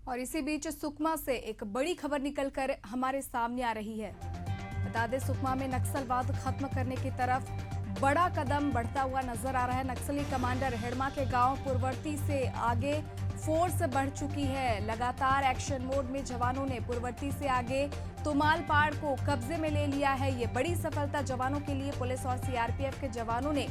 और इसी बीच सुकमा से एक बड़ी खबर निकलकर हमारे सामने आ रही है। बता दें, सुकमा में नक्सलवाद खत्म करने की तरफ बड़ा कदम बढ़ता हुआ नजर आ रहा है। नक्सली कमांडर हिड़मा के गांव पुरवर्ती से आगे फोर्स बढ़ चुकी है। लगातार एक्शन मोड में जवानों ने पुरवर्ती से आगे तुमालपाड़ को कब्जे में ले लिया है। ये बड़ी सफलता जवानों के लिए। पुलिस और सीआरपीएफ के जवानों ने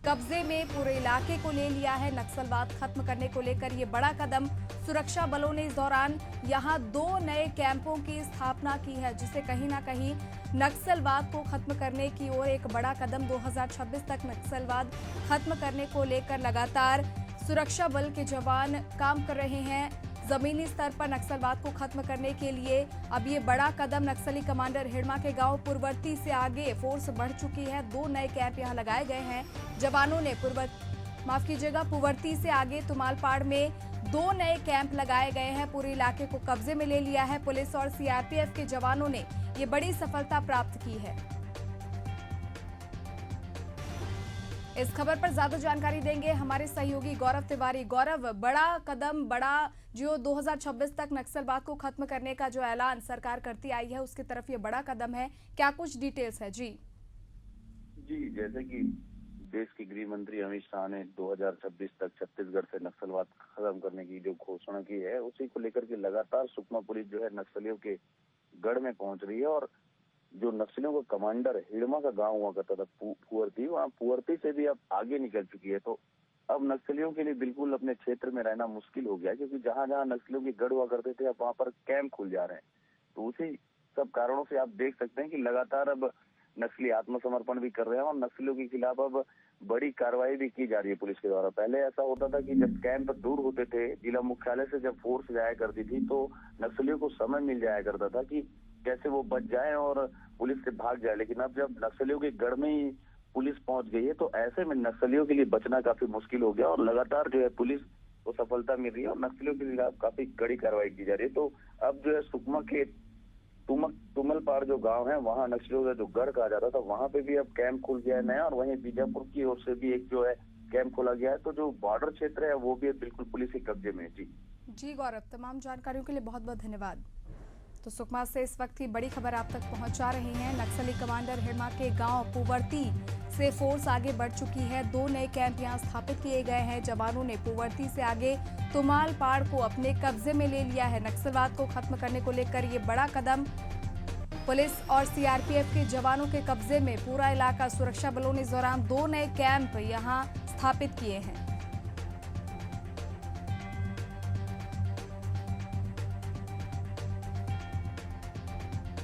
कब्जे में पूरे इलाके को ले लिया है। नक्सलवाद खत्म करने को लेकर ये बड़ा कदम। सुरक्षा बलों ने इस दौरान यहां 2 नए कैंपों की स्थापना की है, जिससे कहीं ना कहीं नक्सलवाद को खत्म करने की ओर एक बड़ा कदम। 2026 तक नक्सलवाद खत्म करने को लेकर लगातार सुरक्षा बल के जवान काम कर रहे हैं। जमीनी स्तर पर नक्सलवाद को खत्म करने के लिए अब ये बड़ा कदम। नक्सली कमांडर हिड़मा के गांव पुरवर्ती से आगे फोर्स बढ़ चुकी है। 2 नए कैंप यहां लगाए गए हैं। जवानों ने पुरवर्ती से आगे तुमालपाड़ में 2 नए कैंप लगाए गए हैं। पूरे इलाके को कब्जे में ले लिया है। पुलिस और सीआरपीएफ के जवानों ने ये बड़ी सफलता प्राप्त की है। इस खबर पर ज्यादा जानकारी देंगे हमारे सहयोगी गौरव तिवारी। गौरव, बड़ा कदम, बड़ा जो 2026 तक नक्सलवाद को खत्म करने का जो ऐलान सरकार करती आई है, उसकी तरफ ये बड़ा कदम है। क्या कुछ डिटेल्स है? जी, जैसे कि देश के गृह मंत्री अमित शाह ने 2026 तक छत्तीसगढ़ से नक्सलवाद खत्म करने की जो घोषणा की है, उसी को लेकर के लगातार सुकमा पुलिस जो है नक्सलियों के गढ़ में पहुंच रही है। और जो नक्सलियों का कमांडर हिड़मा का गांव हुआ करता था पुअर्ती, वहाँ पुअर्ती से भी अब आगे निकल चुकी है। तो अब नक्सलियों के लिए बिल्कुल अपने क्षेत्र में रहना मुश्किल हो गया है, क्योंकि जहां जहां नक्सलियों के गढ़ हुआ करते थे, अब वहां पर कैंप खुल जा रहे हैं। तो उसी सब कारणों से आप देख सकते हैं कि लगातार अब नक्सली आत्मसमर्पण भी कर रहे हैं और नक्सलियों के खिलाफ अब बड़ी कार्रवाई भी की जा रही है पुलिस के द्वारा। पहले ऐसा होता था कि जब कैंप दूर होते थे, जिला मुख्यालय से जब फोर्स जाया करती थी, तो नक्सलियों को समय मिल जाया करता था कि कैसे वो बच जाए और पुलिस से भाग जाए। लेकिन अब जब नक्सलियों के गढ़ में ही पुलिस पहुंच गई है, तो ऐसे में नक्सलियों के लिए बचना काफी मुश्किल हो गया और लगातार जो है पुलिस को सफलता मिल रही है और नक्सलियों के खिलाफ काफी कड़ी कार्रवाई की जा रही है। तो अब जो है सुकमा के तुमलपाड़ जो गांव है, वहां नक्सलियों का जो गढ़ कहा जाता था, वहां पे भी अब कैंप खुल गया है नया। और वहीं बीजापुर की ओर से भी एक जो है कैंप खोला गया है। तो जो बॉर्डर क्षेत्र है वो भी बिल्कुल पुलिस के कब्जे में है। जी गौरव, तमाम जानकारियों के लिए बहुत बहुत धन्यवाद। तो सुकमा से इस वक्त की बड़ी खबर आप तक पहुंचा रहे हैं। नक्सली कमांडर हिड़मा के गांव पुवर्ती से फोर्स आगे बढ़ चुकी है। 2 नए कैंप यहां स्थापित किए गए हैं। जवानों ने पुवर्ती से आगे तुमालपाड़ को अपने कब्जे में ले लिया है। नक्सलवाद को खत्म करने को लेकर ये बड़ा कदम। पुलिस और सीआरपीएफ के जवानों के कब्जे में पूरा इलाका। सुरक्षा बलों ने इस दौरान 2 नए कैंप यहां स्थापित किए हैं।